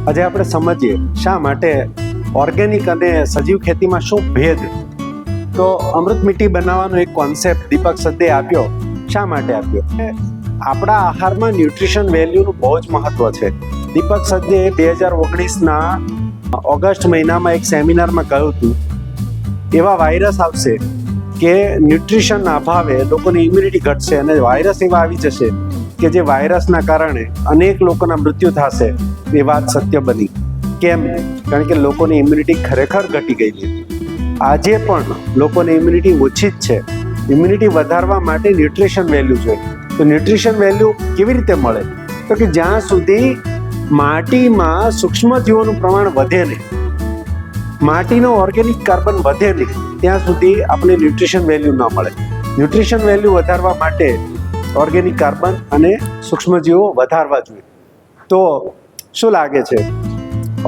આજે આપણે સમજીએ શા માટે ઓર્ગેનિક અને સજીવ ખેતીમાં શું ભેદ. તો અમૃત મીઠી બનાવવાનો એક કોન્સેપ્ટ દીપક સદ્દે આપ્યો. શા માટે આપ્યો? આપણા આહારમાં ન્યુટ્રિશન વેલ્યુનું બહુ જ મહત્વ છે. દીપક સદ્દે 2019ના ઓગસ્ટ મહિનામાં એક સેમિનારમાં કહ્યું હતું એવા વાયરસ આવશે કે ન્યુટ્રિશનના અભાવે લોકોની ઇમ્યુનિટી ઘટશે અને વાયરસ એવા આવી જશે કે જે વાયરસના કારણે અનેક લોકોના મૃત્યુ થશે. એ વાત સત્ય બની. કેમ? કારણ કે લોકોની ઇમ્યુનિટી ખરેખર ઘટી ગયેલી. આજે પણ લોકોની ઇમ્યુનિટી ઓછી જ છે. ઇમ્યુનિટી વધારવા માટે ન્યુટ્રિશન વેલ્યુ જોઈએ. તો ન્યુટ્રિશન વેલ્યુ કેવી રીતે મળે? તો કે જ્યાં સુધી માટીમાં સૂક્ષ્મજીવોનું પ્રમાણ વધે નહીં, માટીનો ઓર્ગેનિક કાર્બન વધે નહીં, ત્યાં સુધી આપણે ન્યુટ્રિશન વેલ્યુ ન મળે. ન્યુટ્રિશન વેલ્યુ વધારવા માટે ઓર્ગેનિક કાર્બન અને સૂક્ષ્મજીવો વધારવા જોઈએ. તો શું લાગે છે?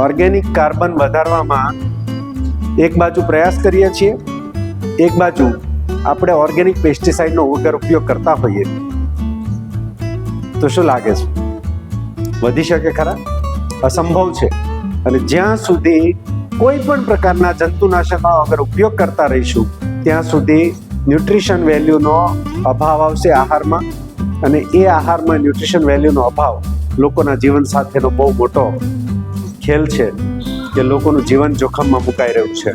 ઓર્ગેનિક કાર્બન વધારવામાં એક બાજુ પ્રયાસ કરીએ છીએ, એક બાજુ આપણે ઓર્ગેનિક પેસ્ટિસાઇડનો વગર ઉપયોગ કરતા હોઈએ, તો શું લાગે છે? વધી શકે ખરા? અસંભવ છે. અને જ્યાં સુધી કોઈ પણ પ્રકારના જંતુનાશકનો વગર ઉપયોગ કરતા રહીશું ત્યાં સુધી ન્યુટ્રિશન વેલ્યુનો અભાવ આવશે આહારમાં, અને એ આહારમાં ન્યુટ્રિશન વેલ્યુનો અભાવ લોકોના જીવન સાથેનો બહુ મોટો ખેલ છે કે લોકોનું જીવન જોખમમાં મુકાઈ રહ્યું છે.